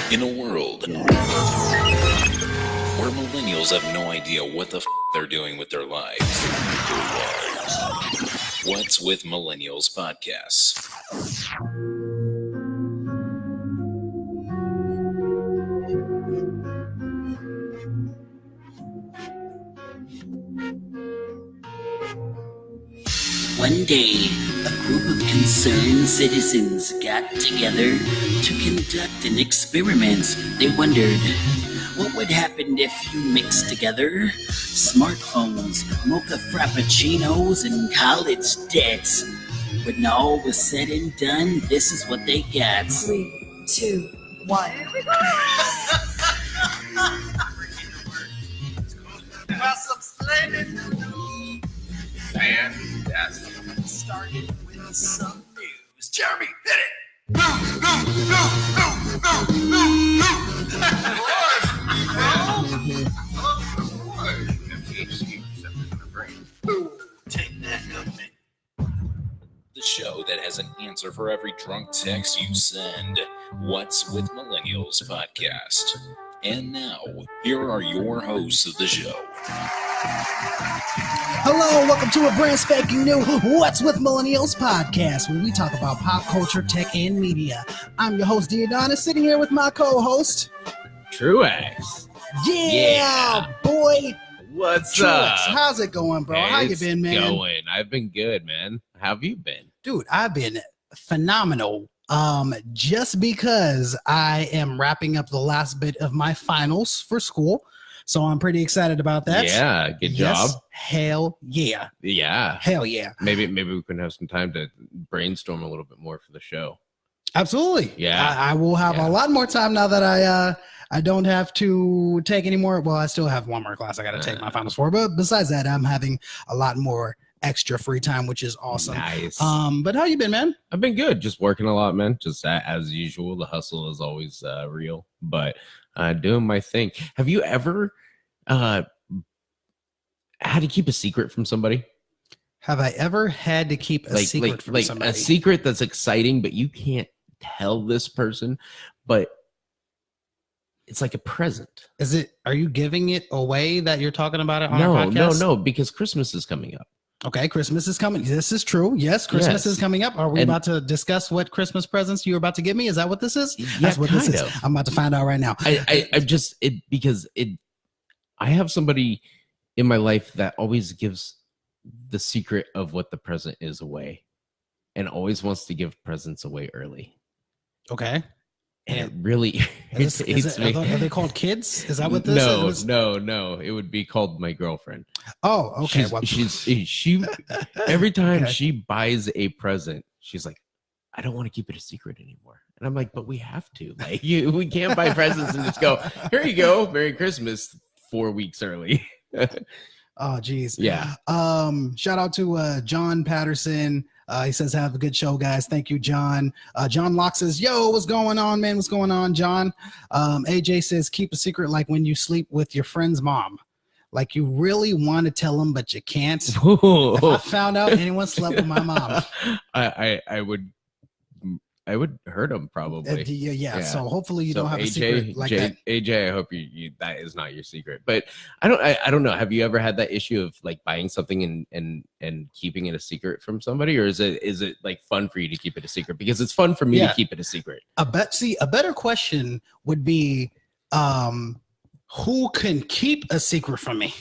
In a world where millennials have no idea what the they're doing with their lives, What's with Millennials podcasts. One day, a group of concerned citizens got together to conduct an experiment. They wondered, what would happen if you mixed together smartphones, mocha frappuccinos, and college debts? When all was said and done, this is what they got. 3, 2, 1. Fantastic. Started with some news. Jeremy, hit it! Take that, government. The show that has an answer for every drunk text you send. What's with Millennials podcast. And now, here are your hosts of the show. Hello, welcome to a brand spanking new What's with Millennials podcast, where we talk about pop culture, tech, and media. I'm your host, Diodonis, sitting here with my co-host, Truex. Yeah, boy. What's Truex, up? how's it going, bro? Hey, How you been, man? Going. I've been good, man. How have you been? Dude, I've been phenomenal. Just because I am wrapping up the last bit of my finals for school. So I'm pretty excited about that. Yeah, good job. Hell yeah. Yeah. Hell yeah. Maybe we can have some time to brainstorm a little bit more for the show. Absolutely. Yeah. I will have a lot more time now that I don't have to take any more. Well, I still have one more class I got to take my finals for. But besides that, I'm having a lot more extra free time, which is awesome. Nice. But how you been, man? I've been good. Just working a lot, man. Just as usual. The hustle is always real, but doing my thing. Have you ever had to keep a secret from somebody? Have I ever had to keep a secret from somebody? A secret that's exciting, but you can't tell this person, but it's like a present. Are you giving it away that you're talking about it on our podcast? No, because Christmas is coming up. Okay, Christmas is coming. This is true. Yes, Christmas is coming up. Are we about to discuss what Christmas presents you're about to give me? Is that what this is? That's what this is. I'm about to find out right now. I have somebody in my life that always gives the secret of what the present is away, and always wants to give presents away early. Okay. And it really irritates me. Are they called kids? Is that what this is? No. It would be called my girlfriend. Oh, okay. She every time she buys a present, she's like, I don't want to keep it a secret anymore. And I'm like, but we have to. Like, we can't buy presents and just go, here you go, Merry Christmas 4 weeks early. Oh, geez. Yeah. Shout out to John Patterson. He says, have a good show, guys. Thank you, John. John Locke says, yo, what's going on, man? What's going on, John? AJ says, keep a secret like when you sleep with your friend's mom. Like you really want to tell them, but you can't. If I found out anyone slept with my mom, I would hurt him probably. Yeah. So hopefully you don't have a secret like that. AJ, I hope you that is not your secret. But I don't know. Have you ever had that issue of like buying something and keeping it a secret from somebody, or is it like fun for you to keep it a secret? Because it's fun for me to keep it a secret. A better question would be, who can keep a secret from me?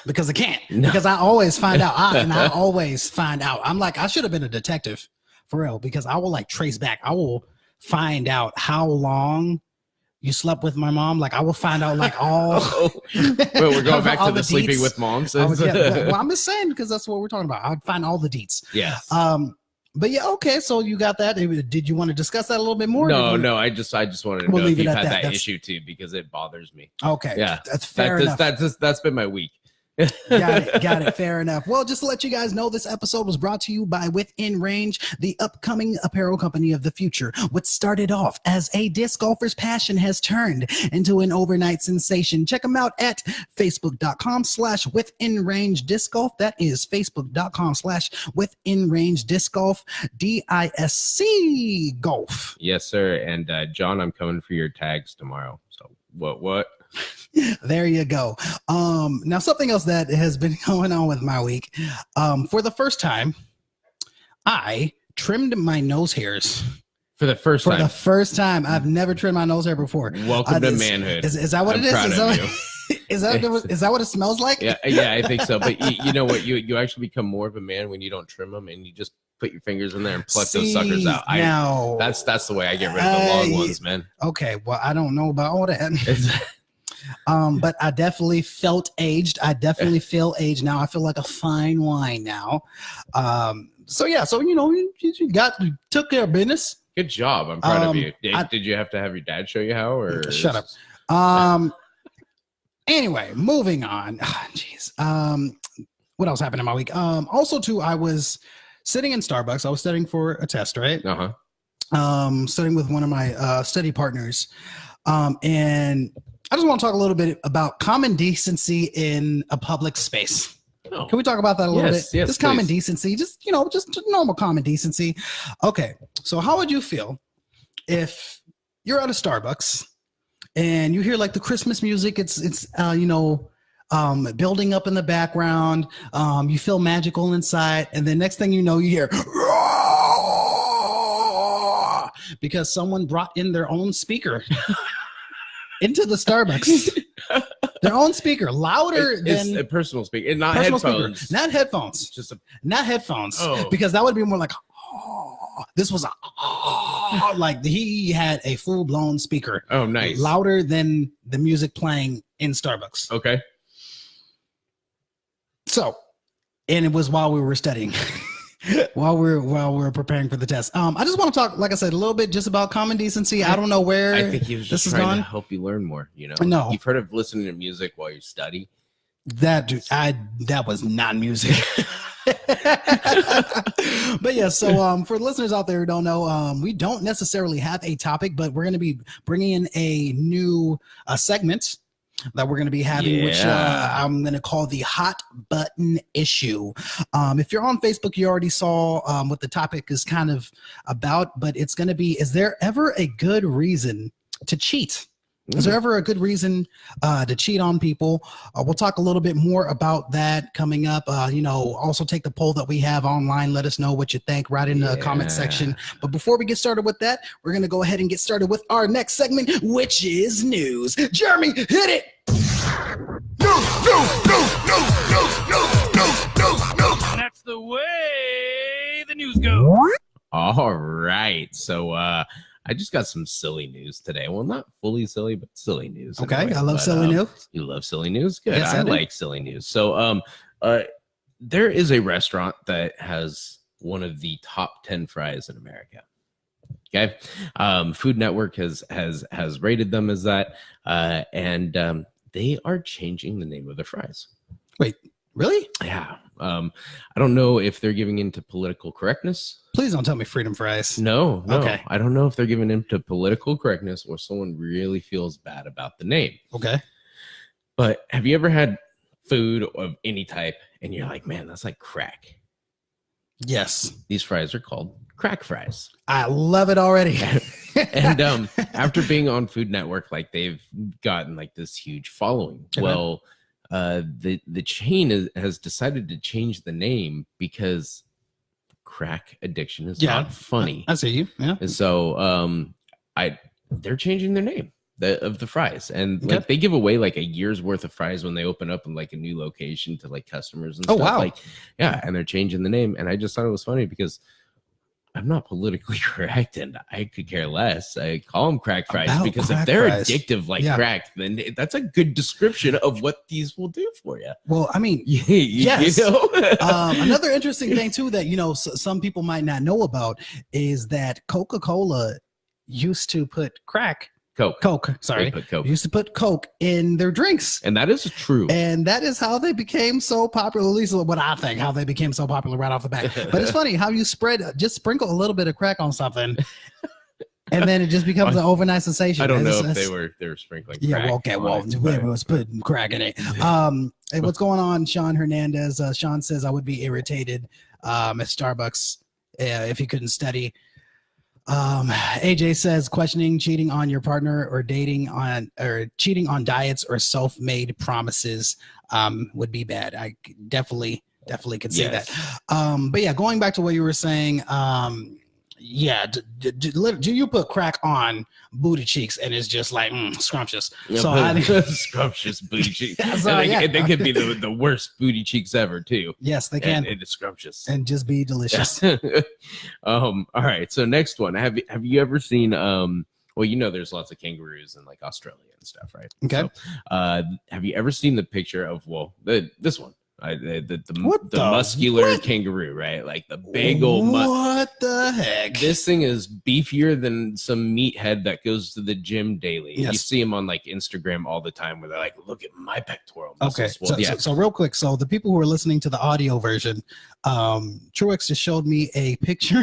Because I can't. No. Because I always find out. I always find out. I'm like, I should have been a detective. For real, because I will like trace back. I will find out how long you slept with my mom. Like I will find out like all. Well, we're going back to the sleeping deets. with moms. Well, I'm just saying because that's what we're talking about. I'd find all the deets. Yes. But yeah, okay. So you got that. Did you want to discuss that a little bit more? No. I just wanted to know if you've had that issue too, because it bothers me. Okay. Yeah. That's fair enough. That's been my week. Got it. Fair enough. Well, just to let you guys know, this episode was brought to you by Within Range, the upcoming apparel company of the future. What started off as a disc golfer's passion has turned into an overnight sensation. Check them out at facebook.com/withinrange disc golf. That is facebook.com/withinrange disc golf, DISC golf. Yes, sir. And John, I'm coming for your tags tomorrow. So what? There you go. Now something else that has been going on with my week. For the first time, I trimmed my nose hairs. For the first time. I've never trimmed my nose hair before. Welcome to manhood. Is that what I'm it is? proud Is of that, you. is that what it smells like? Yeah, I think so. But you know what? You actually become more of a man when you don't trim them and you just put your fingers in there and pluck those suckers out. That's the way I get rid of the long ones, man. Okay, well, I don't know about all that. But I definitely felt aged. I definitely feel aged now. I feel like a fine wine now. So you took care of business. Good job. I'm proud of you. Did you have to have your dad show you how? Or shut up. Anyway, moving on. Jeez. What else happened in my week? Also, too, I was sitting in Starbucks. I was studying for a test, right? Studying with one of my study partners, and I just want to talk a little bit about common decency in a public space. Oh. Can we talk about that a little bit? Yes, just common decency, just normal common decency. Okay, so how would you feel if you're at a Starbucks and you hear like the Christmas music? It's building up in the background. You feel magical inside, and then next thing you know, you hear because someone brought in their own speaker. Into the Starbucks, their own speaker, louder than a personal speaker, not headphones. Speaker. Not headphones. Not headphones. Because that would be more like, this was like he had a full blown speaker. Oh, nice. Louder than the music playing in Starbucks. Okay. So, and it was while we were studying. while we're preparing for the test. I just want to talk, like I said, a little bit just about common decency. I don't know where I think he was just this is trying going to help you learn more. No, you've heard of listening to music while you study. That was non-music. But yeah, so for listeners out there who don't know, we don't necessarily have a topic, but we're going to be bringing in a new segment that we're going to be having, which I'm going to call the hot button issue. If you're on Facebook, you already saw what the topic is kind of about, but it's going to be, is there ever a good reason to cheat? Is there ever a good reason to cheat on people? We'll talk a little bit more about that coming up. Also take the poll that we have online. Let us know what you think right in the comment section. But before we get started with that, we're going to go ahead and get started with our next segment, which is news. Jeremy, hit it! And that's the way the news goes. All right. So I just got some silly news today. Well, not fully silly, but silly news. Okay, anyway. I love silly news. You love silly news? Good. Yes, I do. like silly news. So there is a restaurant that has one of the top 10 fries in America. Okay. Food Network has rated them as that. And they are changing the name of their fries. Wait, really? Yeah. I don't know if they're giving into political correctness. Please don't tell me freedom fries. No. Okay. I don't know if they're giving into political correctness or someone really feels bad about the name. Okay. But have you ever had food of any type and you're like, man, that's like crack? Yes. These fries are called crack fries. I love it already. And after being on Food Network, like they've gotten like this huge following. Okay. Well, the chain has decided to change the name because crack addiction is not funny. I see you. Yeah. And so they're changing their name of the fries, and like they give away like a year's worth of fries when they open up in like a new location to like customers and stuff. Wow. Like, yeah, and they're changing the name. And I just thought it was funny because I'm not politically correct and I could care less. I call them crack fries About because crack if they're fries. addictive like crack, then that's a good description of what these will do for you. Well, I mean, yes. you know? Another interesting thing too that, some people might not know about is that Coca-Cola used to put crack Coke. Sorry, They put Coke. used to put Coke in their drinks. And that is true. And that is how they became so popular, at least what I think, how they became so popular right off the bat. But it's funny how you just sprinkle a little bit of crack on something, and then it just becomes an overnight sensation. I don't know if they were sprinkling crack. Yeah, well, okay, well, it was putting crack in it. Hey, what's going on, Sean Hernandez? Sean says, I would be irritated at Starbucks if he couldn't study. AJ says questioning cheating on your partner or cheating on diets or self-made promises would be bad. I definitely could see that. But yeah, going back to what you were saying, do you put crack on booty cheeks and it's just like scrumptious? Yeah, so I think scrumptious booty cheeks. So, and they could be the worst booty cheeks ever too. Yes, they can. And it's scrumptious and just be delicious. All right. So next one. Have you ever seen well, you know, there's lots of kangaroos in like Australia and stuff, right? Okay. So, have you ever seen the picture of this one? The muscular kangaroo, right? Like the big old. What the heck? This thing is beefier than some meathead that goes to the gym daily. Yes. You see him on like Instagram all the time, where they're like, "Look at my pectoral muscles." muscles." Okay, so real quick, so the people who are listening to the audio version, Truex just showed me a picture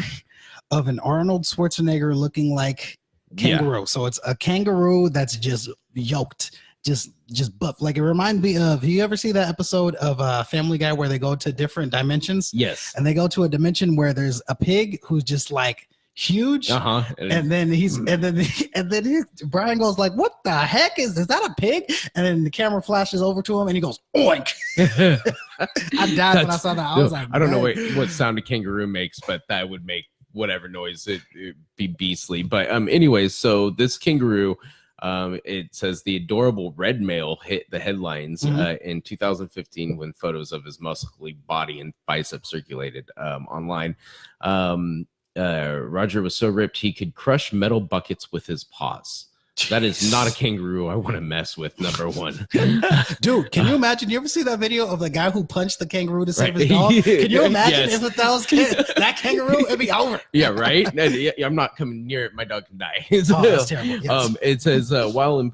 of an Arnold Schwarzenegger looking like kangaroo. Yeah. So it's a kangaroo that's just yoked. Just buff. Like it reminds me of, you ever see that episode of Family Guy where they go to different dimensions? Yes. And they go to a dimension where there's a pig who's just like huge. And then Brian goes like, "What the heck is that a pig?" And then the camera flashes over to him and he goes, "Oink." I died when I saw that. I was like, I don't know what sound a kangaroo makes, but that would make whatever noise it'd be beastly. But anyways, so this kangaroo, it says the adorable red male hit the headlines in 2015 when photos of his muscly body and biceps circulated online. Roger was so ripped he could crush metal buckets with his paws. That is not a kangaroo I want to mess with, number one. Dude, can you imagine? You ever see that video of the guy who punched the kangaroo to save his dog? Can you imagine if that was that kangaroo? It'd be over. Yeah, right? I'm not coming near it. My dog can die. That's terrible. Yes. It says, while his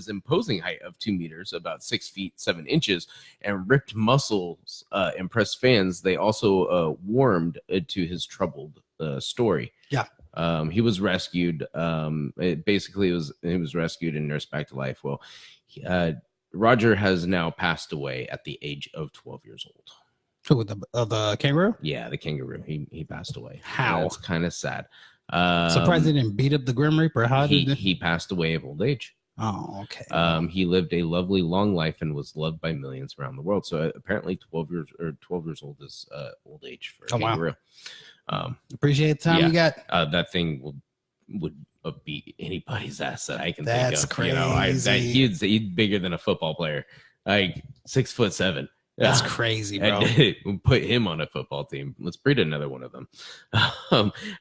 imposing height of 2 meters, about 6 feet 7 inches, and ripped muscles impressed fans, they also warmed to his troubled story. Yeah. He was rescued. He was rescued and nursed back to life. Well, Roger has now passed away at the age of 12 years old. Who, the kangaroo? Yeah, the kangaroo. He passed away. How? That's kind of sad. Surprised they didn't beat up the Grim Reaper. How did he passed away of old age. Oh, okay. He lived a lovely long life and was loved by millions around the world. So apparently 12 years old is old age for a kangaroo. Wow. Appreciate the time you got. That thing would beat anybody's ass that I can That's think of. crazy. He's bigger than a football player, like 6'7". That's crazy, bro. And put him on a football team. Let's breed another one of them.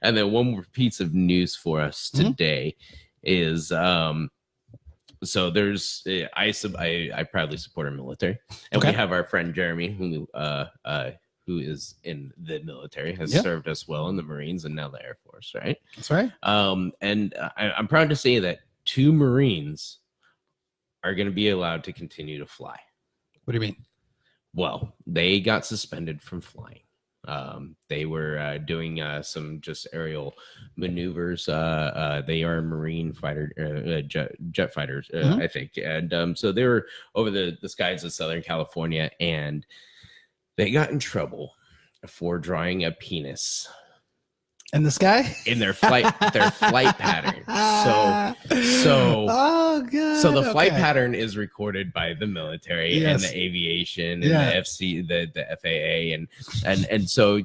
And then one more piece of news for us today is so there's I proudly support our military, and we have our friend Jeremy who is in the military, has served us well in the Marines and now the Air Force, right? That's right. And I'm proud to say that 2 Marines are going to be allowed to continue to fly. What do you mean? Well, they got suspended from flying. They were doing some just aerial maneuvers. They are Marine fighter jet fighters, I think. And so they were over the skies of Southern California, and they got in trouble for drawing a penis in the sky in their flight pattern. So oh god. So the flight pattern is recorded by the military and the aviation and the FC, the FAA, and so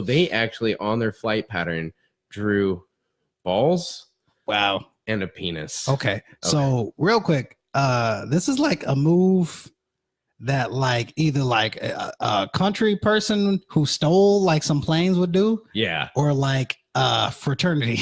they actually on their flight pattern drew balls, and a penis. Okay. So real quick, this is like a move that like either like a country person who stole like some planes would do, or like fraternity.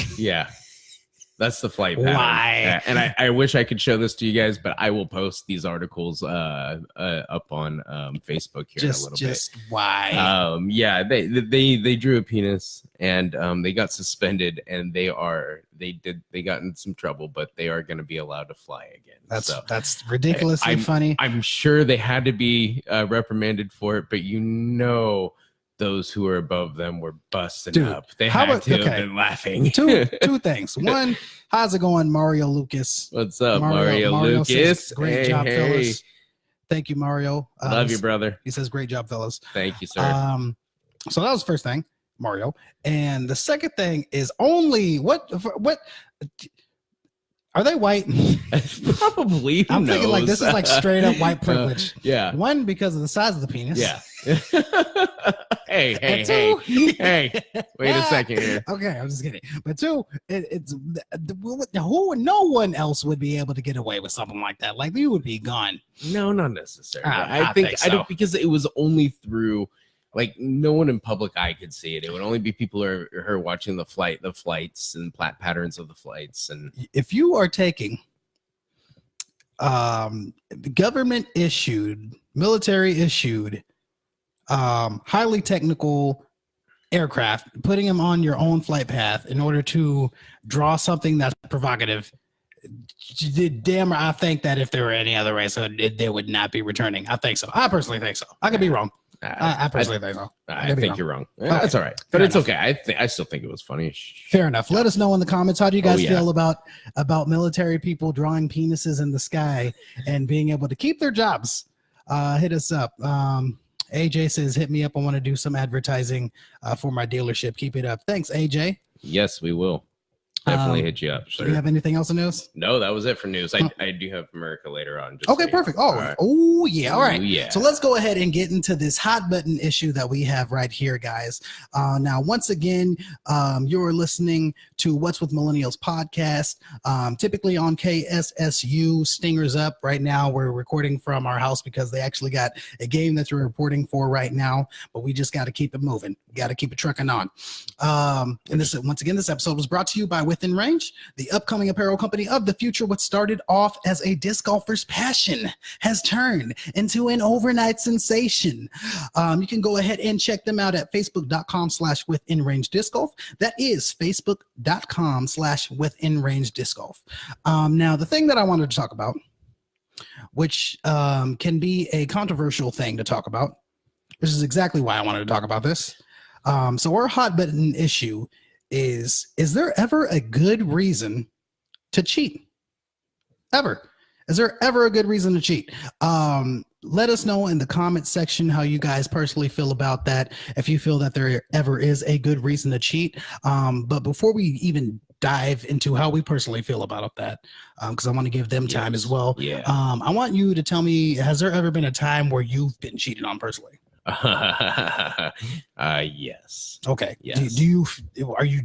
That's the flight pattern. Why? And I wish I could show this to you guys, but I will post these articles up on Facebook here in a little bit. Why? Yeah, they drew a penis and they got suspended and they got in some trouble, but they are going to be allowed to fly again. That's ridiculously funny. I'm sure they had to be reprimanded for it, but those who are above them were busting up. They had to have been laughing. Two things. One, how's it going, Mario Lucas? What's up, Mario Lucas? Says, great job, fellas. Thank you, Mario. Love you, brother. He says, great job, fellas. Thank you, sir. So that was the first thing, Mario. And the second thing is only what are they white? Probably. I'm thinking like this is like straight up white privilege. Yeah. One, because of the size of the penis. Yeah. Hey. Wait a second here. Okay, I'm just kidding. But two, no one else would be able to get away with something like that. Like you would be gone. No, not necessarily. I think so. I don't, because it was only through, like, no one in public eye could see it. It would only be people who are watching the flights and patterns of the flights. And if you are taking government issued, military issued, highly technical aircraft, putting them on your own flight path in order to draw something that's provocative, damn, I think that if there were any other race, they would not be returning. I think so. I personally think so. I could be wrong. I personally think so. I think you're wrong. Okay. That's all right, but it's okay. I still think it was funny. Fair enough. Let us know in the comments. How do you guys feel about military people drawing penises in the sky and being able to keep their jobs? Hit us up. AJ says, hit me up. I want to do some advertising for my dealership. Keep it up. Thanks, AJ. Yes, we will. Definitely hit you up. Sure. Do you have anything else in news? No, that was it for news. I do have America later on. Okay, perfect. Oh, right. Oh, yeah. All right. Yeah. So let's go ahead and get into this hot button issue that we have right here, guys. Now, once again, you're listening to What's with Millennials podcast, typically on KSSU Stingers Up. Right now, we're recording from our house because they actually got a game that we're reporting for right now, but we just got to keep it moving. Got to keep it trucking on. And this episode was brought to you by Within Range, the upcoming apparel company of the future. What started off as a disc golfer's passion has turned into an overnight sensation. You can go ahead and check them out at facebook.com/withinrange-disc-golf. That is facebook.com/withinrange-disc-golf. Now, the thing that I wanted to talk about, which can be a controversial thing to talk about, this is exactly why I wanted to talk about this. So our hot button issue is there ever a good reason to cheat? Ever? Is there ever a good reason to cheat? Let us know in the comment section how you guys personally feel about that, if you feel that there ever is a good reason to cheat. But before we even dive into how we personally feel about that, because I want to give them time as well. Yeah. I want you to tell me, has there ever been a time where you've been cheated on personally? Yes. Okay. Yes. Do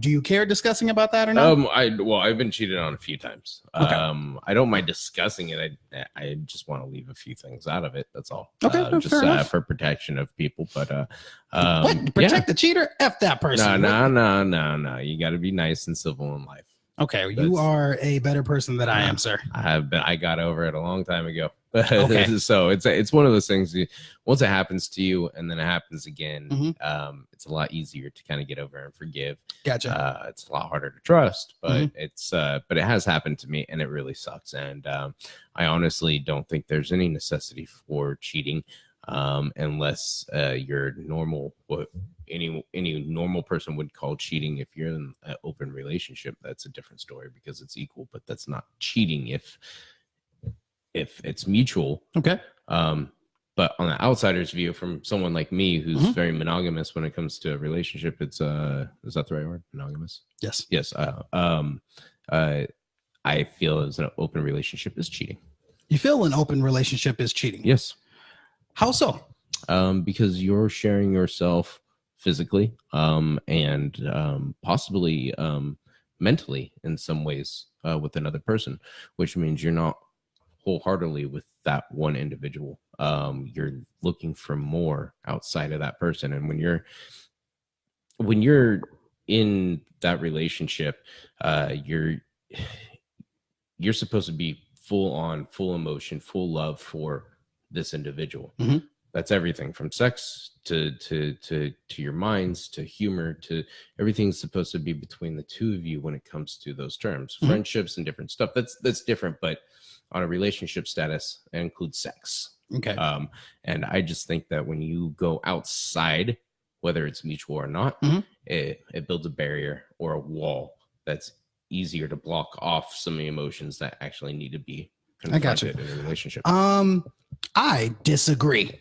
you care discussing about that or not? I've been cheated on a few times. Okay. I don't mind discussing it. I just want to leave a few things out of it. That's all. Okay, just fair enough. for protection of people. But what? Protect the cheater? F that person. No. You got to be nice and civil in life. Okay, you are a better person than I am, sir. I have been. I got over it a long time ago. Okay. So it's one of those things. Once it happens to you, and then it happens again, it's a lot easier to kind of get over and forgive. Gotcha. It's a lot harder to trust, but but it has happened to me, and it really sucks. And I honestly don't think there's any necessity for cheating, unless you're normal. What any normal person would call cheating. If you're in an open relationship, that's a different story because it's equal. But that's not cheating if it's mutual. Okay. But on the outsider's view, from someone like me who's very monogamous when it comes to a relationship, it's is that the right word? Monogamous? Yes. I feel as an open relationship is cheating. You feel an open relationship is cheating? Yes. How so? Because you're sharing yourself physically, and possibly mentally in some ways with another person, which means you're not wholeheartedly with that one individual. You're looking for more outside of that person, and when you're in that relationship, you're supposed to be full on, full emotion, full love for this individual. Mhm. That's everything from sex to your minds to humor to everything's supposed to be between the two of you when it comes to those terms. Mhm. Friendships and different stuff. That's different, but on a relationship status, it includes sex. Okay. And I just think that when you go outside, whether it's mutual or not, Mhm. it builds a barrier or a wall that's easier to block off some of the emotions that actually need to be I got you. confronted in a relationship. I disagree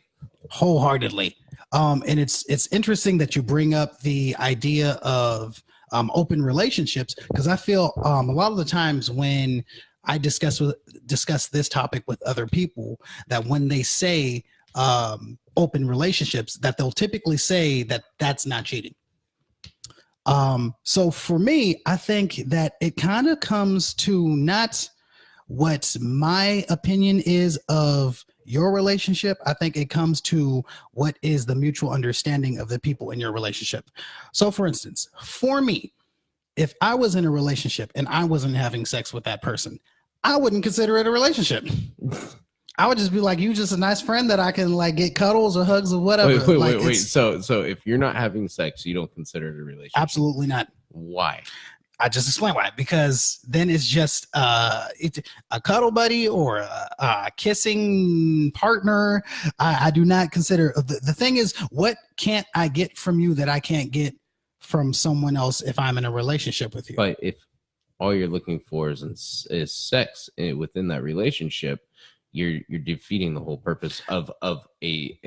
wholeheartedly. And it's interesting that you bring up the idea of open relationships, because I feel a lot of the times when I discuss this topic with other people, that when they say open relationships, that they'll typically say that that's not cheating. So for me, I think that it kind of comes to not what my opinion is of your relationship. I think it comes to what is the mutual understanding of the people in your relationship. So for instance, for me, if I was in a relationship and I wasn't having sex with that person, I wouldn't consider it a relationship. I would just be like, you just a nice friend that I can like get cuddles or hugs or whatever. Wait. So if you're not having sex, you don't consider it a relationship? Absolutely not. Why? I just explain why. Because then it's just it's a cuddle buddy or a kissing partner. I do not consider. The thing is, what can't I get from you that I can't get from someone else if I'm in a relationship with you? But if all you're looking for is sex within that relationship, you're defeating the whole purpose of a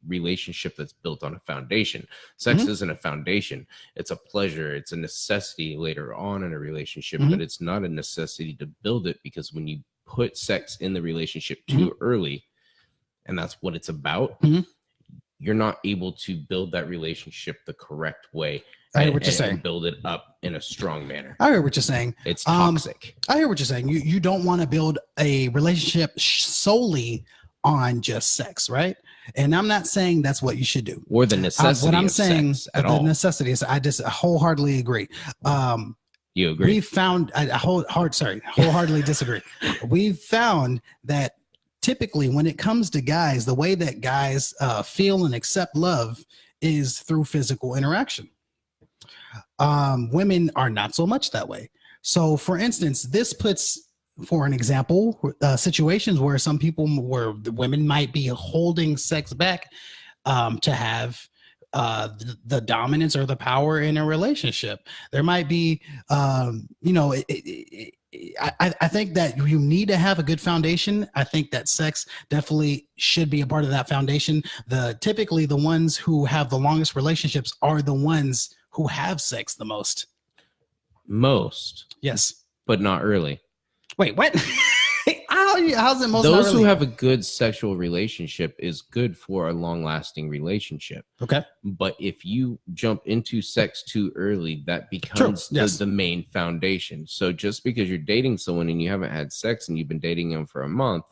relationship that's built on a foundation. Sex isn't a foundation. It's a pleasure. It's a necessity later on in a relationship, but it's not a necessity to build it, because when you put sex in the relationship too early, and that's what it's about, you're not able to build that relationship the correct way. I hear what you're saying. And build it up in a strong manner. I hear what you're saying. It's toxic. I hear what you're saying. You don't want to build a relationship solely on just sex, right? And I'm not saying that's what you should do. Or the necessity what I'm of saying, sex at the all. necessity is, I just wholeheartedly agree. You agree? We've found, wholeheartedly disagree. We've found that typically when it comes to guys, the way that guys feel and accept love is through physical interaction. Women are not so much that way. So for instance, this puts, for an example, situations where the women might be holding sex back to have the dominance or the power in a relationship. There might be, I think that you need to have a good foundation. I think that sex definitely should be a part of that foundation. Typically the ones who have the longest relationships are the ones who have sex the most. Most. Yes. But not early. Wait, what? How's it most? Those who have a good sexual relationship is good for a long-lasting relationship. Okay. But if you jump into sex too early, that becomes the main foundation. So just because you're dating someone and you haven't had sex and you've been dating them for a month,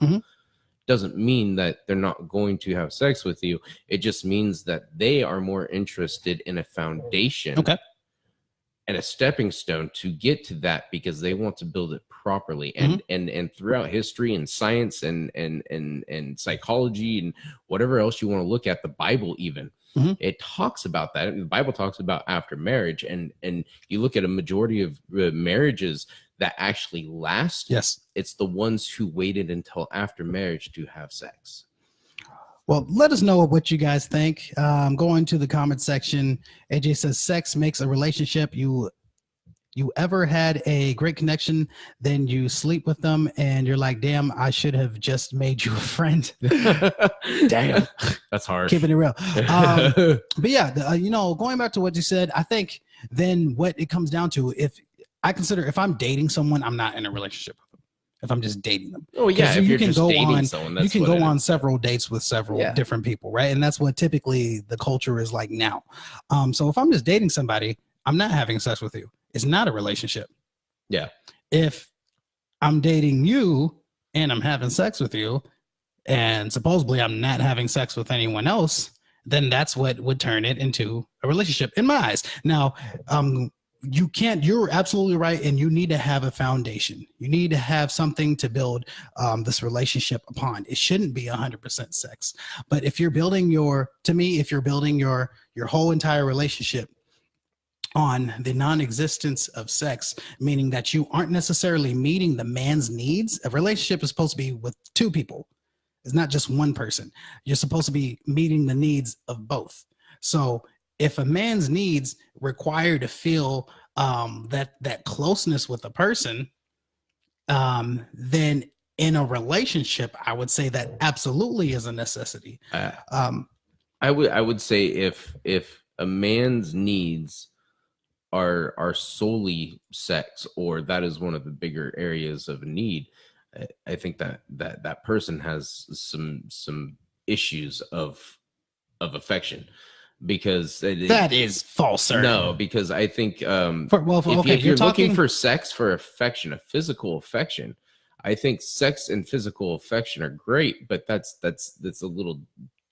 doesn't mean that they're not going to have sex with you. It just means that they are more interested in a foundation and a stepping stone to get to that, because they want to build it properly. And throughout history and science and psychology and whatever else you want to look at, the Bible even, it talks about that. The Bible talks about after marriage, and you look at a majority of marriages that actually last. Yes. It's the ones who waited until after marriage to have sex. Well, let us know what you guys think. Go into the comment section. AJ says sex makes a relationship. You ever had a great connection, then you sleep with them and you're like, damn, I should have just made you a friend. Damn. That's hard. Keeping it real. But yeah, going back to what you said, I think then what it comes down to, if I'm dating someone, I'm not in a relationship with them. If I'm just dating them. Oh yeah, if you're just dating someone, you can go on several dates with several different people, right? And that's what typically the culture is like now. So if I'm just dating somebody, I'm not having sex with you. It's not a relationship. Yeah. If I'm dating you and I'm having sex with you, and supposedly I'm not having sex with anyone else, then that's what would turn it into a relationship in my eyes. Now, you're absolutely right. And you need to have a foundation. You need to have something to build this relationship upon. It shouldn't be 100% sex. But if you're building your whole entire relationship on the non-existence of sex, meaning that you aren't necessarily meeting the man's needs. A relationship is supposed to be with two people. It's not just one person. You're supposed to be meeting the needs of both. So if a man's needs require to feel that closeness with a person, then in a relationship, I would say that absolutely is a necessity. I would say if a man's needs are solely sex, or that is one of the bigger areas of need, I think that person has some issues of affection, because that is false, sir. No, because I think if you're looking for sex for affection, a physical affection, I think sex and physical affection are great, but that's a little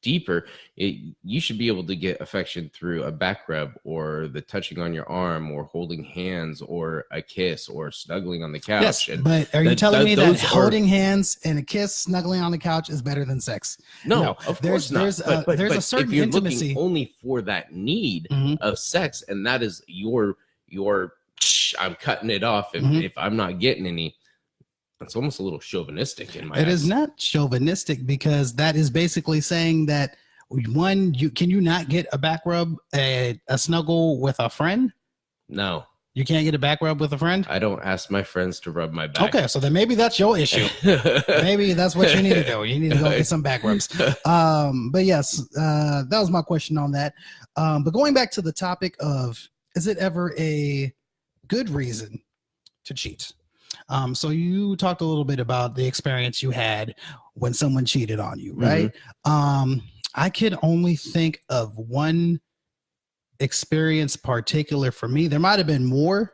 deeper. You should be able to get affection through a back rub, or the touching on your arm, or holding hands, or a kiss, or snuggling on the couch. Yes, but are you telling me that holding hands and a kiss, snuggling on the couch is better than sex? No, of course not. There's a certain if you're intimacy looking only for that need of sex, and that is your I'm cutting it off if I'm not getting any. It's almost a little chauvinistic in my eyes. It is not chauvinistic, because that is basically saying that, one, can you not get a back rub, a snuggle with a friend? No. You can't get a back rub with a friend? I don't ask my friends to rub my back. Okay, so then maybe that's your issue. Maybe that's what you need to do. You need to go get some back rubs. But yes, that was my question on that. But going back to the topic of, is it ever a good reason to cheat? So you talked a little bit about the experience you had when someone cheated on you, right? I could only think of one experience particular for me. There might have been more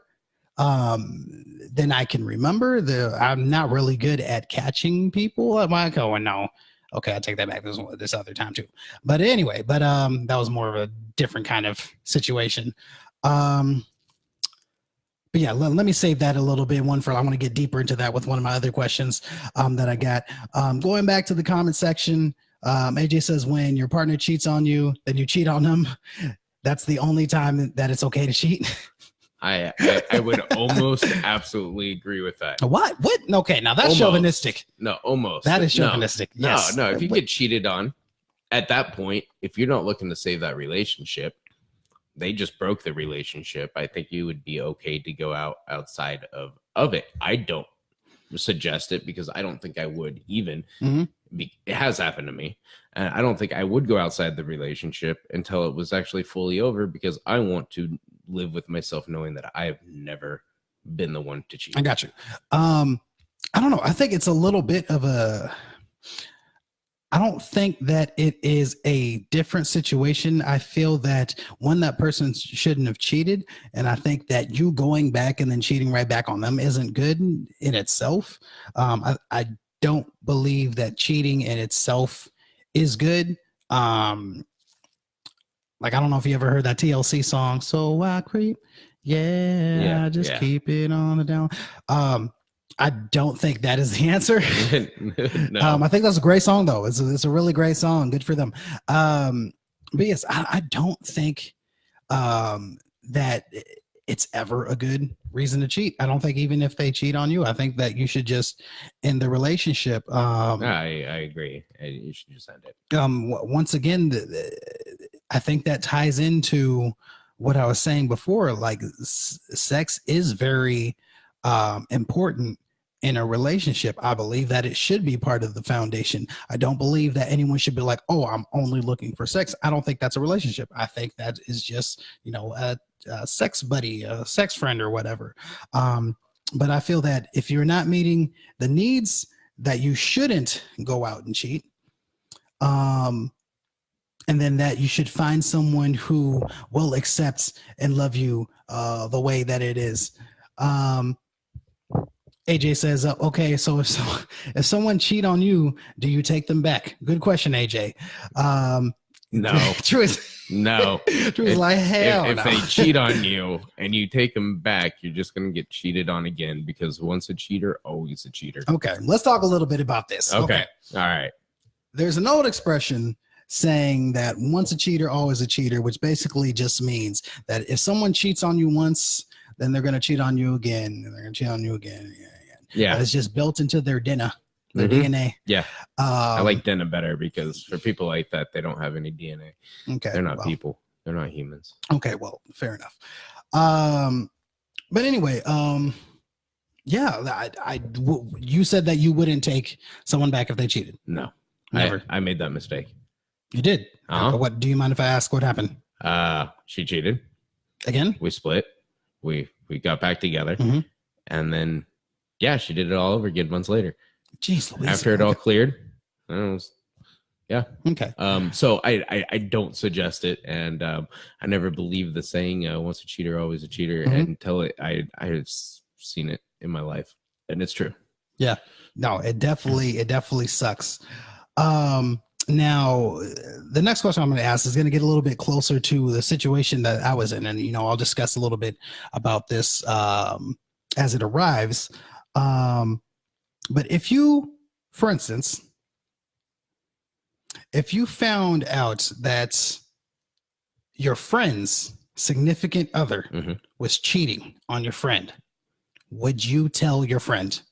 than I can remember. I'm not really good at catching people. I'm like, oh no. Okay, I take that back. This other time too. But anyway, that was more of a different kind of situation. But yeah, let me save that a little bit. I want to get deeper into that with one of my other questions that I got. Going back to the comment section, AJ says, when your partner cheats on you, then you cheat on them. That's the only time that it's okay to cheat. I would almost absolutely agree with that. What? Okay, now that's chauvinistic. No, almost. That is chauvinistic. No, yes. No. If you get cheated on, at that point, if you're not looking to save that relationship, they just broke the relationship. I think you would be okay to go outside of it. I don't suggest it, because I don't think I would even. It has happened to me. And I don't think I would go outside the relationship until it was actually fully over, because I want to live with myself knowing that I have never been the one to cheat. I got you. I don't know. I think it's a little bit of I don't think that it is a different situation. I feel that that person shouldn't have cheated. And I think that you going back and then cheating right back on them isn't good in itself. I don't believe that cheating in itself is good. I don't know if you ever heard that TLC song, So I Creep. Yeah, just keep it on the down. I don't think that is the answer. No. I think that's a great song, though. It's a really great song. Good for them. But yes, I don't think that it's ever a good reason to cheat. I don't think even if they cheat on you, I think that you should just end the relationship. I agree. You should just end it. Once again, I think that ties into what I was saying before. Like, sex is very important in a relationship. I believe that it should be part of the foundation. I don't believe that anyone should be like, oh, I'm only looking for sex. I don't think that's a relationship. I think that is just, a sex buddy, a sex friend, or whatever. But I feel that if you're not meeting the needs, that you shouldn't go out and cheat. And then that you should find someone who will accept and love you the way that it is. AJ says, okay, so if someone cheat on you, do you take them back? Good question, AJ. No. True. No. She was like, hell if no. they cheat on you and you take them back, you're just going to get cheated on again, because once a cheater, always a cheater. Okay, let's talk a little bit about this. Okay. All right. There's an old expression saying that once a cheater, always a cheater, which basically just means that if someone cheats on you once, then they're going to cheat on you again, and they're going to cheat on you again. Yeah. It's just built into their DNA. Their Mhm. DNA. Yeah. I like Denna better, because for people like that, they don't have any DNA. Okay. They're not people. They're not humans. Okay, well, fair enough. But anyway, yeah, you said that you wouldn't take someone back if they cheated. No. Never. I made that mistake. You did. Uh-huh. What do you mind if I ask what happened? She cheated. Again? We split. We got back together. Mhm. And then, yeah, she did it all over again months later. Jeez Louise. After it all cleared. Yeah. Okay. So I don't suggest it, and I never believed the saying once a cheater, always a cheater, until I've seen it in my life, and it's true. Yeah. No, it definitely sucks. Now the next question I'm going to ask is going to get a little bit closer to the situation that I was in, and I'll discuss a little bit about this as it arrives. But if you, for instance, if you found out that your friend's significant other was cheating on your friend, would you tell your friend?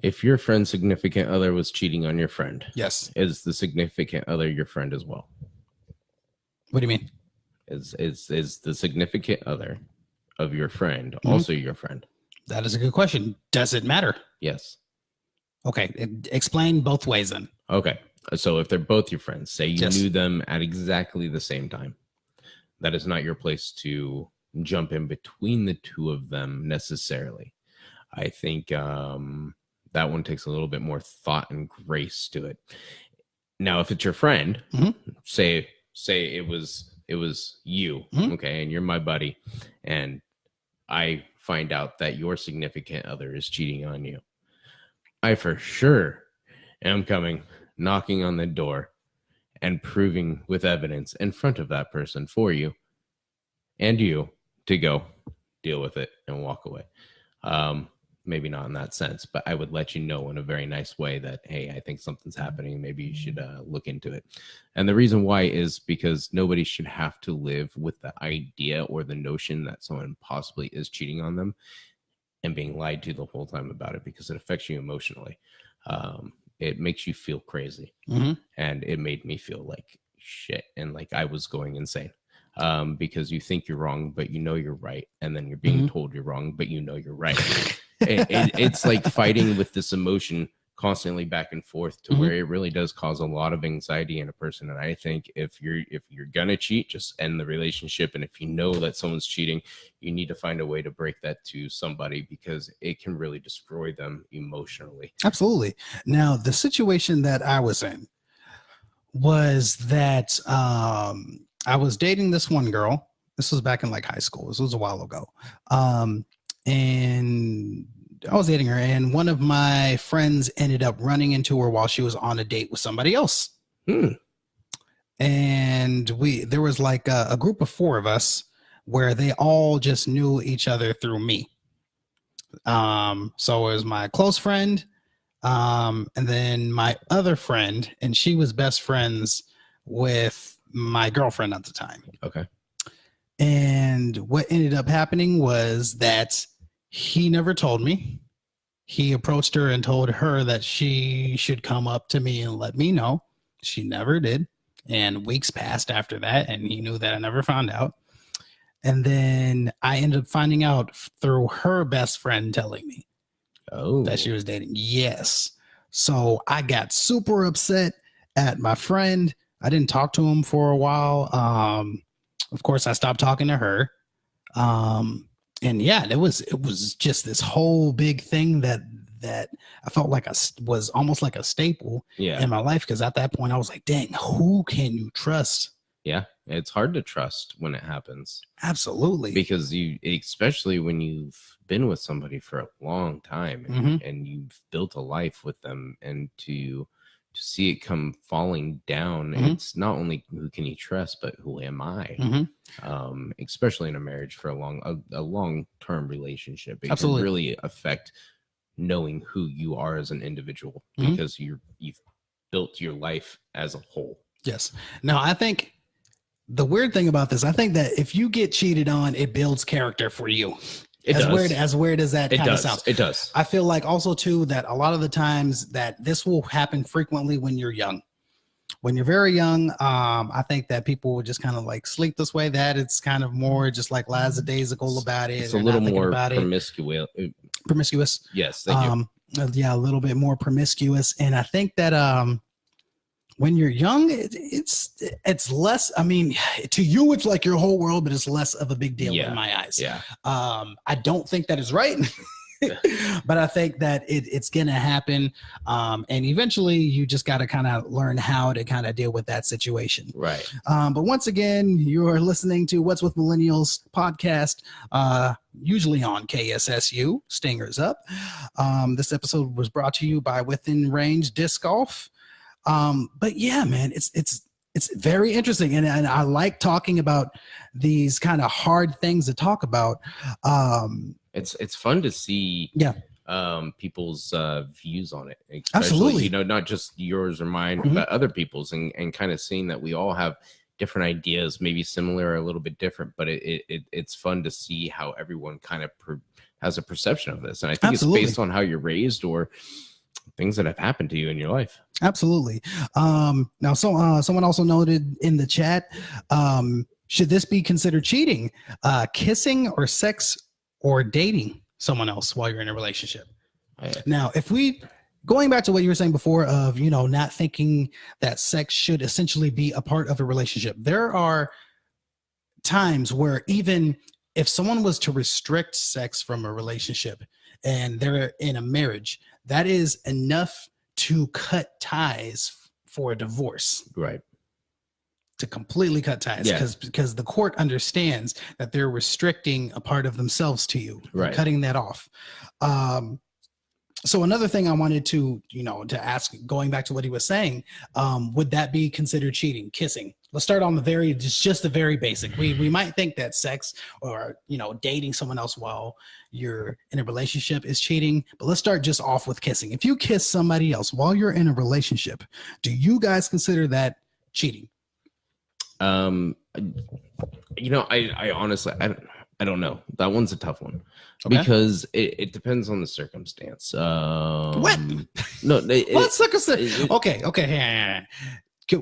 If your friend's significant other was cheating on your friend, Yes. is the significant other your friend as well? What do you mean? Is the significant other of your friend also your friend? That is a good question. Does it matter? Yes. Okay. Explain both ways then. Okay. So if they're both your friends, say you Yes. knew them at exactly the same time, that is not your place to jump in between the two of them necessarily. I think that one takes a little bit more thought and grace to it. Now, if it's your friend, say it was you, okay, and you're my buddy, and I find out that your significant other is cheating on you, I for sure am coming, knocking on the door, and proving with evidence in front of that person for you and you to go deal with it and walk away. Maybe not in that sense, but I would let you know in a very nice way that, hey, I think something's happening. Maybe you should look into it. And the reason why is because nobody should have to live with the idea or the notion that someone possibly is cheating on them and being lied to the whole time about it, because it affects you emotionally. It makes you feel crazy. And it made me feel like shit and like I was going insane. Because you think you're wrong, but you know you're right. And then you're being told you're wrong, but you know you're right. It's like fighting with this emotion constantly back and forth to where it really does cause a lot of anxiety in a person. And I think if you're gonna cheat, just end the relationship. And if you know that someone's cheating, you need to find a way to break that to somebody, because it can really destroy them emotionally. Absolutely. Now, the situation that I was in was that I was dating this one girl. This was back in like high school. This was a while ago. And I was dating her, and one of my friends ended up running into her while she was on a date with somebody else. And there was like a group of 4 of us where they all just knew each other through me. So it was my close friend, and then my other friend, and she was best friends with my girlfriend at the time. Okay. And what ended up happening was that he never told me. He approached her and told her that she should come up to me and let me know. She never did. And weeks passed after that, and he knew that I never found out. And then I ended up finding out through her best friend telling me that she was dating. Yes. So I got super upset at my friend. I didn't talk to him for a while. Of course, I stopped talking to her. And yeah, it was just this whole big thing that I felt like was almost like a staple in my life. Because at that point, I was like, dang, who can you trust? Yeah, it's hard to trust when it happens. Absolutely. Because especially when you've been with somebody for a long time and you've built a life with them, and to to see it come falling down, Mhm. it's not only who can you trust, but who am I? Mhm. Especially in a marriage for a long-term relationship, it Absolutely. can really affect knowing who you are as an individual Mhm. because you've built your life as a whole. Yes. Now, I think the weird thing about this, I think that if you get cheated on, it builds character for you. It as does. weird as that It kind of does. sounds. It does. I feel like also too that a lot of the times that this will happen frequently when you're young. When you're very young, I think that people will just kind of like sleep this way. That it's kind of more just like lackadaisical about it. It's a They're little not thinking more about it. Promiscuous. Yes, thank you. Yeah, a little bit more promiscuous, and I think that when you're young, it's less. I mean, to you, it's like your whole world, but it's less of a big deal in my eyes. Yeah. I don't think that is right. But I think that it's going to happen. And eventually you just got to kind of learn how to kind of deal with that situation. Right. But once again, you're listening to What's with Millennials podcast, usually on KSSU, Stingers Up. This episode was brought to you by Within Range Disc Golf. But yeah, man, it's very interesting. And I like talking about these kind of hard things to talk about. It's fun to see people's views on it, especially, Absolutely. Not just yours or mine, Mhm. but other people's, and kind of seeing that we all have different ideas, maybe similar or a little bit different, but it's fun to see how everyone kind of has a perception of this. And I think Absolutely. it's based on how you're raised or things that have happened to you in your life. Absolutely. Now, someone also noted in the chat, should this be considered cheating? Kissing or sex or dating someone else while you're in a relationship? Now, if we going back to what you were saying before of, not thinking that sex should essentially be a part of a relationship, there are times where even if someone was to restrict sex from a relationship and they're in a marriage, that is enough to cut ties for a divorce. Right. To completely cut ties, because the court understands that they're restricting a part of themselves to you, right? Cutting that off. So another thing I wanted to ask, going back to what he was saying, would that be considered cheating? Kissing. Let's start on just the very basic. We might think that sex or dating someone else while you're in a relationship is cheating, but let's start just off with kissing. If you kiss somebody else while you're in a relationship, do you guys consider that cheating? I honestly, I don't know. That one's a tough one. Okay. Because it depends on the circumstance. What? No, what circumstance? Okay.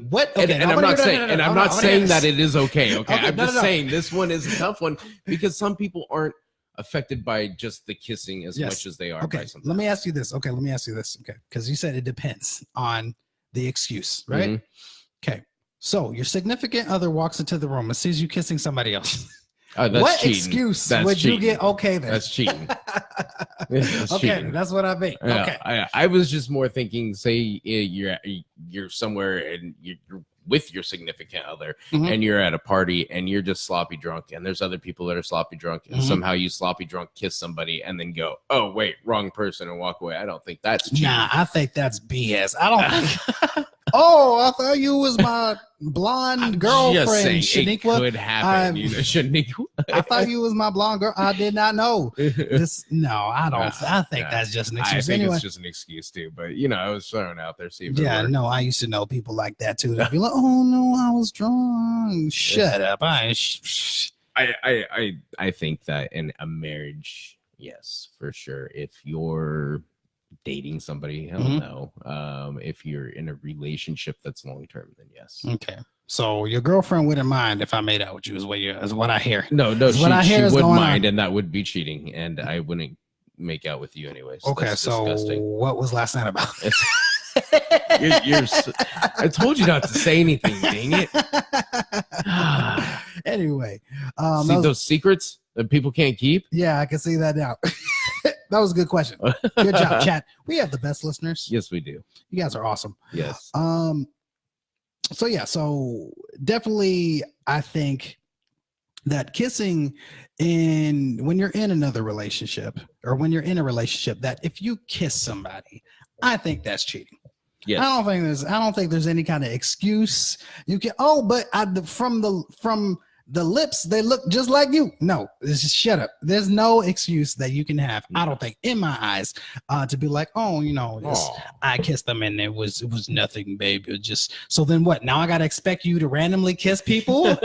What? Okay, and I'm not saying, and I'm not saying that it is okay. Okay, I'm just saying this one is a tough one because some people aren't affected by just the kissing as much as they are. Okay, let me ask you this. Okay, because you said it depends on the excuse, right? Mm-hmm. Okay, so your significant other walks into the room and sees you kissing somebody else. That's what cheating. Excuse would cheating. You get? Okay, then that's cheating. That's okay, cheating. That's what I mean. Okay, I was just more thinking. Say you're somewhere and you're with your significant other, and you're at a party and you're just sloppy drunk, and there's other people that are sloppy drunk, and somehow you sloppy drunk kiss somebody and then go, "Oh wait, wrong person," and walk away. I don't think that's cheating. Nah, I think that's BS. I don't think. Oh, I thought you was my blonde girlfriend, Shaniqua. It could happen, Shaniqua. I thought you was my blonde girl. I did not know. No, I don't. I think that's just an excuse. I think it's just an excuse too. But I was throwing out there. See if no, I used to know people like that too. They'd be like, "Oh no, I was drunk." Shut up. I think that in a marriage, yes, for sure. If you're dating somebody, hell no. If you're in a relationship that's long term, then yes. Okay. So your girlfriend wouldn't mind if I made out with you, is what I hear. No, she would mind, and that would be cheating, and I wouldn't make out with you anyways. Okay, that's so disgusting. What was last night about? I told you not to say anything, dang it. Anyway, see those secrets that people can't keep? Yeah, I can see that now. That was a good question. Good job, chat. We have the best listeners. Yes, we do. You guys are awesome. Yes. So definitely I think that kissing when you're in another relationship or when you're in a relationship, that if you kiss somebody, I think that's cheating. Yes. I don't think there's any kind of excuse you can. From the lips, they look just like you. No, it's just shut up. There's no excuse that you can have. I don't think, in my eyes, to be like, oh, I kissed them and it was nothing, babe. It was just. So then what? Now I gotta expect you to randomly kiss people.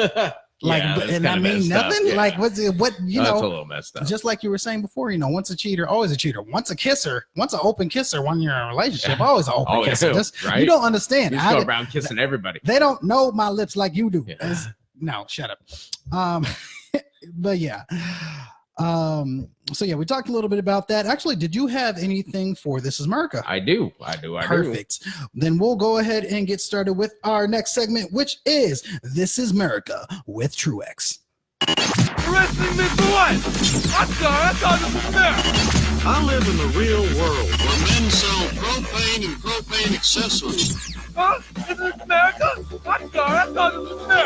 And I mean nothing. Yeah. Like what? That's a little messed up. Just like you were saying before, once a cheater, always a cheater. Once a kisser, once an open kisser. When you're in a relationship, always an open kisser. Right? You don't understand. You just go around kissing everybody. They don't know my lips like you do. Yeah. No, shut up. But yeah. So yeah, we talked a little bit about that. Actually, did you have anything for This Is America? I do. Perfect. Then we'll go ahead and get started with our next segment, which is This Is America with Truex. Arresting me for what? I'm sorry, I thought it was fair. I live in the real world where men sell propane and propane accessories. Huh? Is this America? I'm sorry, I thought it was fair.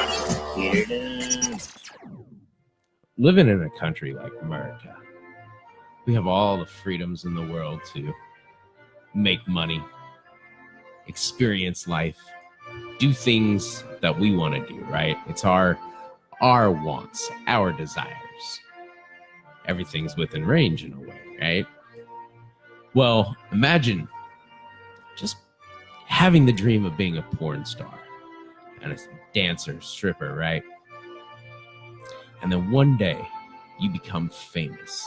Living in a country like America, we have all the freedoms in the world to make money, experience life, do things that we want to do, right? It's our wants, our desires. Everything's within range in a way, right? Well, imagine just having the dream of being a porn star and a dancer, stripper, right? And then one day you become famous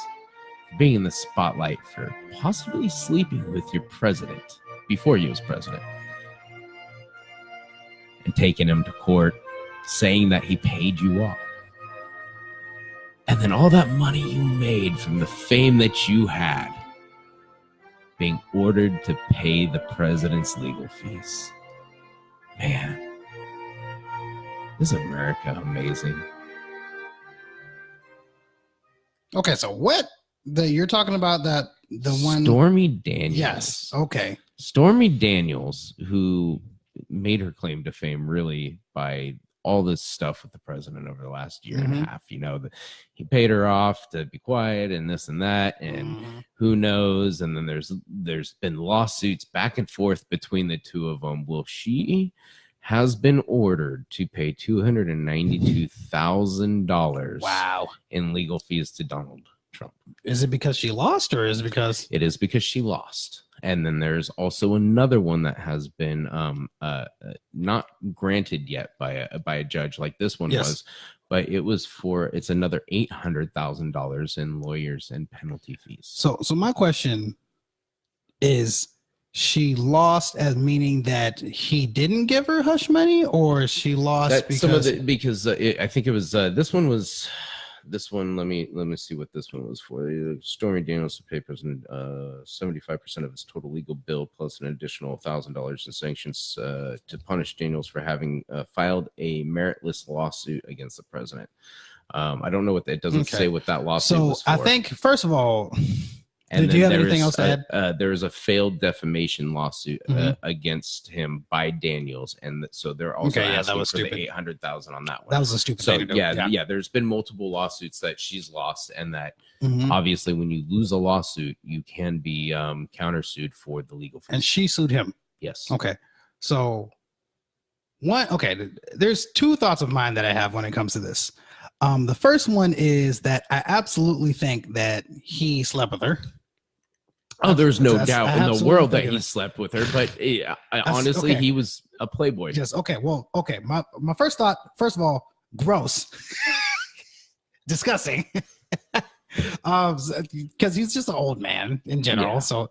for being in the spotlight for possibly sleeping with your president before he was president and taking him to court saying that he paid you off. And then all that money you made from the fame that you had being ordered to pay the president's legal fees. Man, is America amazing? Okay, so what you're talking about the one Stormy Daniels. Yes. Okay. Stormy Daniels, who made her claim to fame really by all this stuff with the president over the last year and a half. He paid her off to be quiet and this and that, and who knows? And then there's been lawsuits back and forth between the two of them. Well, she has been ordered to pay $292,000 in legal fees to Donald Trump. Is it because she lost, or is it because it is because she lost? And then there's also another one that has been not granted yet by a judge like this one was, but it's another $800,000 in lawyers and penalty fees. So my question is, she lost as meaning that he didn't give her hush money, or she lost because I think it was this one. Let me see what this one was for. Stormy Daniels to pay President 75% of his total legal bill plus an additional $1,000 in sanctions to punish Daniels for having filed a meritless lawsuit against the president. I don't know it doesn't say what that lawsuit was for. I think, first of all, and do you have anything else to add? There is a failed defamation lawsuit against him by Daniels, and so they're also asking for stupid. the $800,000 on that one. That was a stupid thing to do. Yeah. There's been multiple lawsuits that she's lost, and that obviously when you lose a lawsuit, you can be countersued for the legal fees. And she sued him. Yes. Okay. So there's two thoughts of mine that I have when it comes to this. The first one is that I absolutely think that he slept with her. Oh, there's no doubt in the world that he slept with her, but honestly, he was a playboy. Yes. Okay. Well, okay. My first thought, first of all, gross, disgusting, because he's just an old man in general. Yeah. So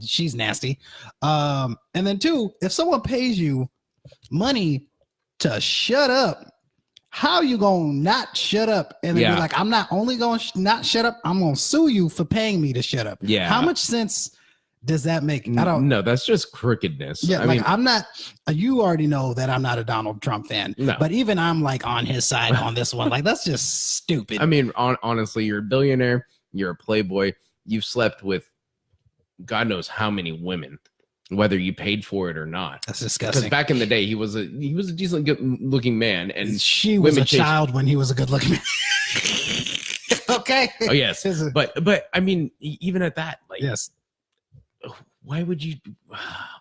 she's nasty. And then two, if someone pays you money to shut up, how you gonna not shut up and then be like, I'm not only gonna not shut up, I'm gonna sue you for paying me to shut up? Yeah. How much sense does that make? I don't know. That's just crookedness. Yeah, I'm not. You already know that I'm not a Donald Trump fan. No. But even I'm like on his side on this one. Like, that's just stupid. I mean, honestly, you're a billionaire. You're a playboy. You've slept with God knows how many women, whether you paid for it or not. That's disgusting. Because back in the day, he was a decent good looking man, and she was a child when he was a good looking man. Okay. Oh yes, but I mean, even at that, like, yes, why would you?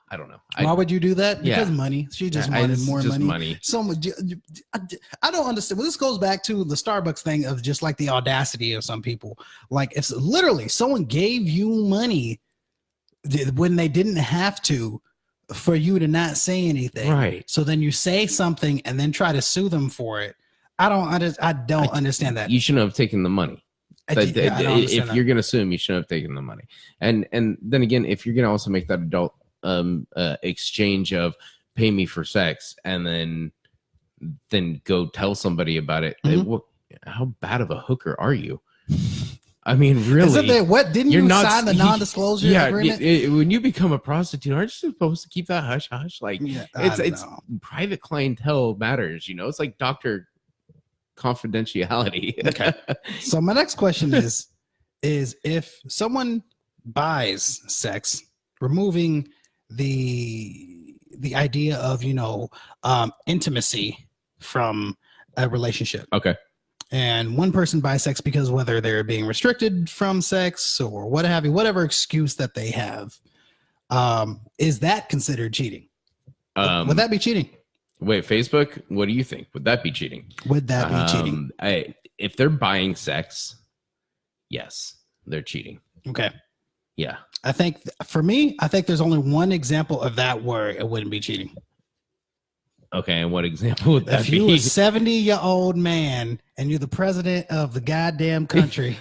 I don't know. Why would you do that? Yeah. Because money. She just wanted it's more just money. So much. I don't understand. Well, this goes back to the Starbucks thing of just like the audacity of some people. Like if literally someone gave you money when they didn't have to, for you to not say anything. Right. So then you say something and then try to sue them for it. I don't understand that. You shouldn't have taken the money. If that. you're going to sue him, you shouldn't have taken the money. And then again, if you're going to also make that adult exchange of pay me for sex and then go tell somebody about it, how bad of a hooker are you? I mean, really? What didn't you sign the non-disclosure agreement? When you become a prostitute, aren't you supposed to keep that hush hush? Like, it's private clientele matters. It's like doctor confidentiality. Okay. So my next question is if someone buys sex, removing the idea of intimacy from a relationship. Okay. And one person buys sex because whether they're being restricted from sex or what have you, whatever excuse that they have, is that considered cheating? Would that be cheating? Wait, Facebook, what do you think? Would that be cheating? Would that be cheating? If they're buying sex, yes, they're cheating. Okay. Yeah. I think for me, there's only one example of that where it wouldn't be cheating. Okay, and what example would that be? If you're a 70-year-old man and you're the president of the goddamn country,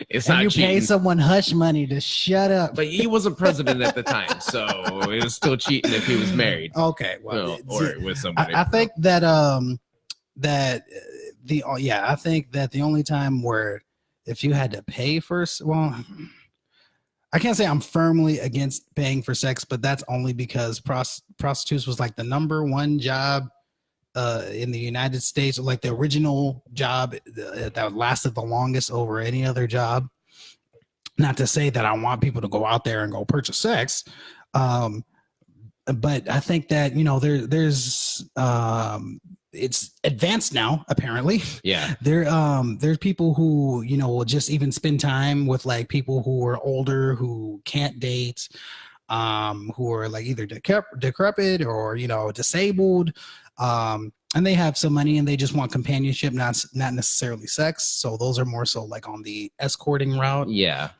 it's and not you cheating. pay someone hush money to shut up. But he wasn't president at the time, so it was still cheating if he was married. Okay, well, or with somebody. I think that I think that the only time where if you had to pay first, well, I can't say I'm firmly against paying for sex, but that's only because prostitutes was like the number one job in the United States, like the original job that lasted the longest over any other job. Not to say that I want people to go out there and go purchase sex, but I think that there's it's advanced now, apparently. Yeah. There's people who, will just even spend time with like people who are older, who can't date, who are like either decrepit or, disabled. And they have some money and they just want companionship, not necessarily sex. So those are more so like on the escorting route. Yeah.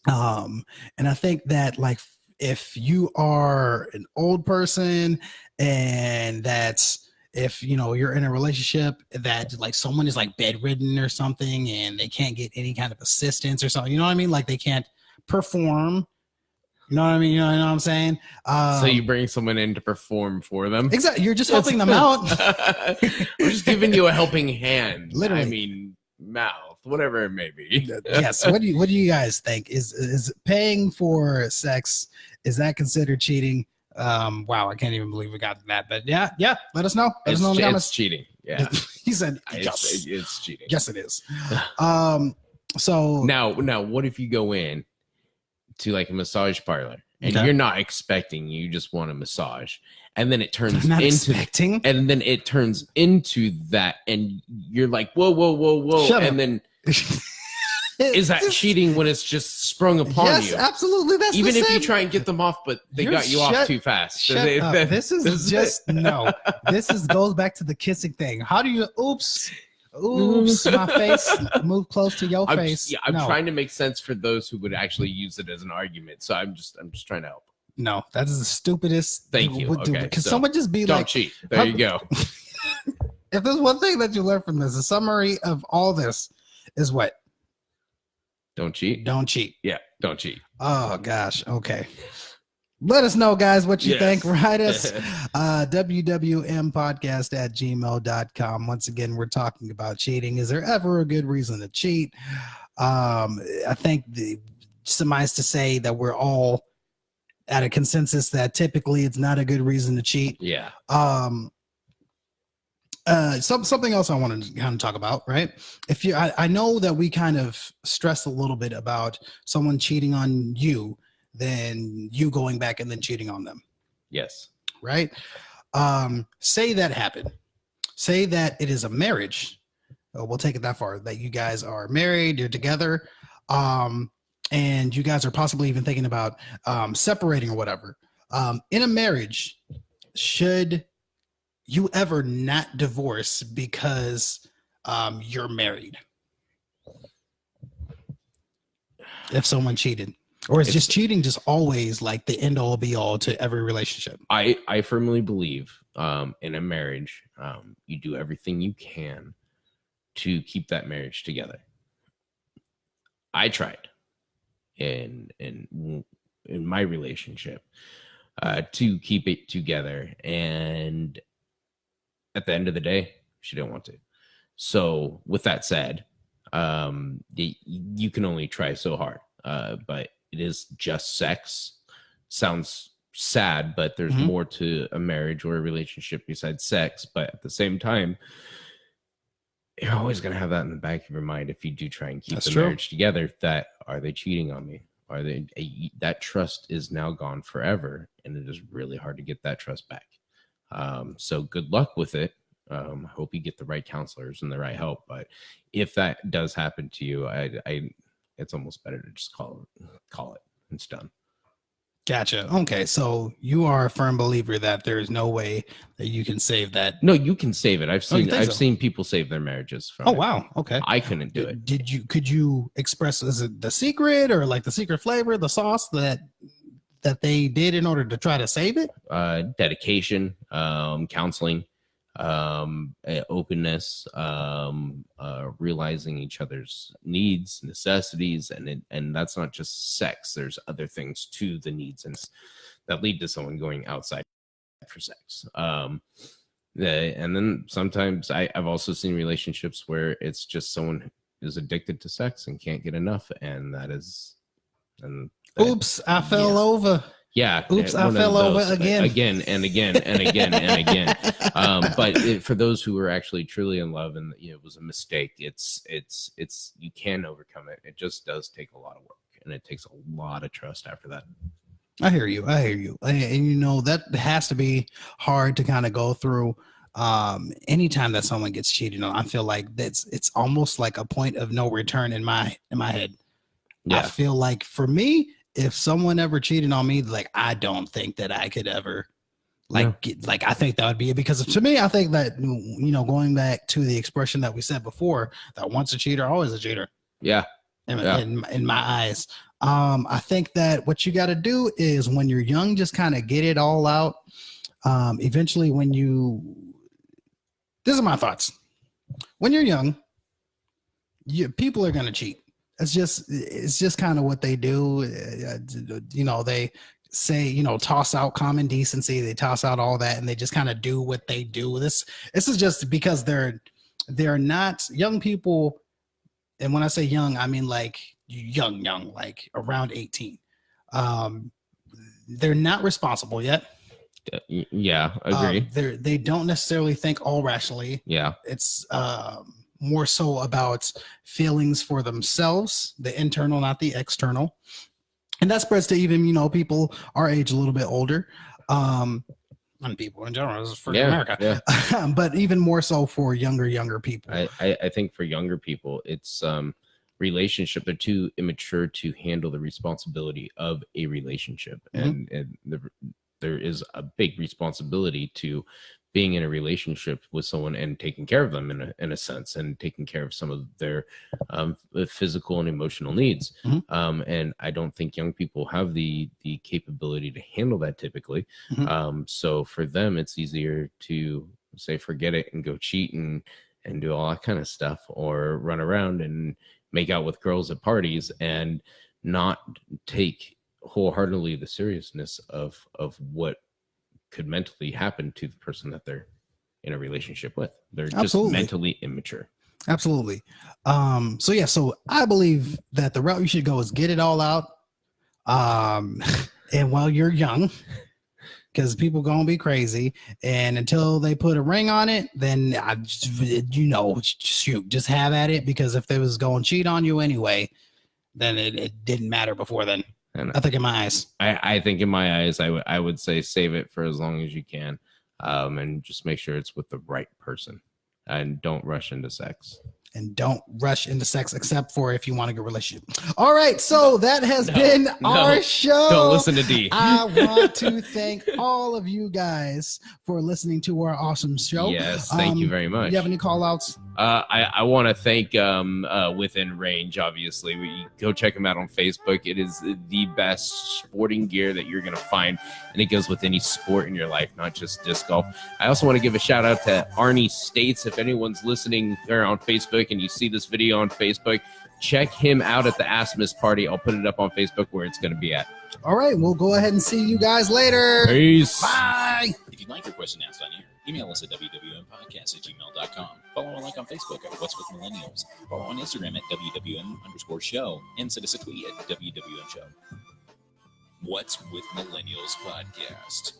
And I think that like, if you are an old person and that's, if you're in a relationship that like someone is like bedridden or something and they can't get any kind of assistance or something, what I mean? Like they can't perform, you know what I mean? You know what I'm saying? So you bring someone in to perform for them? Exactly. You're just helping them out. We're just giving you a helping hand. Literally. I mean, mouth, whatever it may be. Yes. What do you guys think? Is paying for sex, is that considered cheating? Wow, I can't even believe we got to that, but yeah, let us know. Let us know in the comments. It's cheating. Yeah. He said yes. It's cheating. Yes, it is. So now what if you go in to like a massage parlor and Okay. you're not expecting, you just want a massage, and then it turns I'm not into expecting. and then it turns into that, and you're like, whoa, Shut and up. then is that cheating when it's just sprung upon yes, you? absolutely. That's Even the if you same. try and get them off, but they got you off too fast. Shut up. This is just no. This goes back to the kissing thing. How do you? Oops, my face. Move close to your face. I'm No. trying to make sense for those who would actually use it as an argument. So I'm just trying to help. No, that is the stupidest. Thank you. Okay, Can so someone just be Don't like, cheat. There you go. if there's one thing that you learn from this, the summary of all this is what? Don't cheat. Don't cheat. Yeah, don't cheat. Oh gosh. Okay. Let us know, guys, what you Yes. think. Write us wwmpodcast@gmail.com. Once again, we're talking about cheating. Is there ever a good reason to cheat? I think suffice to say that we're all at a consensus that typically it's not a good reason to cheat. Yeah. Something else I wanted to kind of talk about, right? I know that we kind of stressed a little bit about someone cheating on you, then you going back and then cheating on them, Yes. right? Say that happened. Say that it is a marriage. We'll take it that far, that you guys are married, you're together, and and you guys are possibly even thinking about separating or whatever, in a marriage, should you ever not divorce because you're married? If someone cheated, or is just cheating just always like the end all be all to every relationship? I firmly believe in a marriage, you do everything you can to keep that marriage together. I tried in my relationship to keep it together, and at the end of the day, she didn't want to. So with that said, you can only try so hard, but it is just sex. Sounds sad, but there's more to a marriage or a relationship besides sex. But at the same time, you're always going to have that in the back of your mind if you do try and keep the marriage together. That, are they cheating on me? Are they? That trust is now gone forever, and it is really hard to get that trust back. So good luck with it. I hope you get the right counselors and the right help. But if that does happen to you, it's almost better to just call it. It's done. Gotcha. Okay, so you are a firm believer that there is no way that you can save that. No, you can save it. I've so? seen people save their marriages from it. Wow. Okay. I couldn't do it. Could you express, is it the secret or like the secret flavor, the sauce that they did in order to try to save it? Dedication, counseling, openness, realizing each other's needs, necessities, and that's not just sex. There's other things to the needs and that lead to someone going outside for sex. And then sometimes I've also seen relationships where it's just someone is addicted to sex and can't get enough, and Oops, I fell over. Yeah. Oops, I fell over again. Again and again and again and again. But for those who are actually truly in love and it was a mistake, it's you can overcome it. It just does take a lot of work, and it takes a lot of trust after that. I hear you. And that has to be hard to kind of go through. Anytime that someone gets cheated on, I feel like it's almost like a point of no return in my head. Yeah. I feel like for me, if someone ever cheated on me, like, I don't think that I could ever I think that would be it, because to me, I think that, going back to the expression that we said before, that once a cheater, always a cheater. Yeah. In my eyes. I think that what you got to do is, when you're young, just kind of get it all out. Eventually this is my thoughts. When you're young, people are going to cheat. It's just kind of what they do. They say, toss out common decency. They toss out all that, and they just kind of do what they do. This is just because they're not young people. And when I say young, I mean like young, like around 18. They're not responsible yet. Yeah, agree. They don't necessarily think all rationally. Yeah. It's more so about feelings for themselves, the internal, not the external. And that spreads to even, people our age, a little bit older. And people in general, this is for America. Yeah. But even more so for younger people. I think for younger people, it's relationship. They're too immature to handle the responsibility of a relationship. Mm-hmm. And there is a big responsibility to being in a relationship with someone and taking care of them in a sense, and taking care of some of their physical and emotional needs. Mm-hmm. And I don't think young people have the capability to handle that typically. Mm-hmm. So for them, it's easier to say, forget it, and go cheat and do all that kind of stuff, or run around and make out with girls at parties and not take wholeheartedly the seriousness of what could mentally happen to the person that they're in a relationship with. They're just mentally immature. Absolutely. So I believe that the route you should go is get it all out. And while you're young, because people gonna be crazy, and until they put a ring on it, then shoot, just have at it, because if they was going to cheat on you anyway, then it didn't matter before then. And I think in my eyes, I think in my eyes, I would say save it for as long as you can, and just make sure it's with the right person, and don't rush into sex. and don't rush into sex except for if you want a good relationship. All right, so that has been our show. Don't listen to D. I want to thank all of you guys for listening to our awesome show. Yes, thank you very much. Do you have any call outs? I want to thank Within Range, obviously. Go check them out on Facebook. It is the best sporting gear that you're going to find, and it goes with any sport in your life, not just disc golf. I also want to give a shout out to Arnie States. If anyone's listening there on Facebook and you see this video on Facebook, check him out at the Asmus party. I'll put it up on Facebook where it's going to be at. All right, we'll go ahead and see you guys later. Peace. Bye. If you'd like your question asked on here, email us at wwnpodcast@gmail.com. Follow our link on Facebook at What's with Millennials. Follow on Instagram at WWN_show. And send us a tweet at WWN show. What's with Millennials podcast.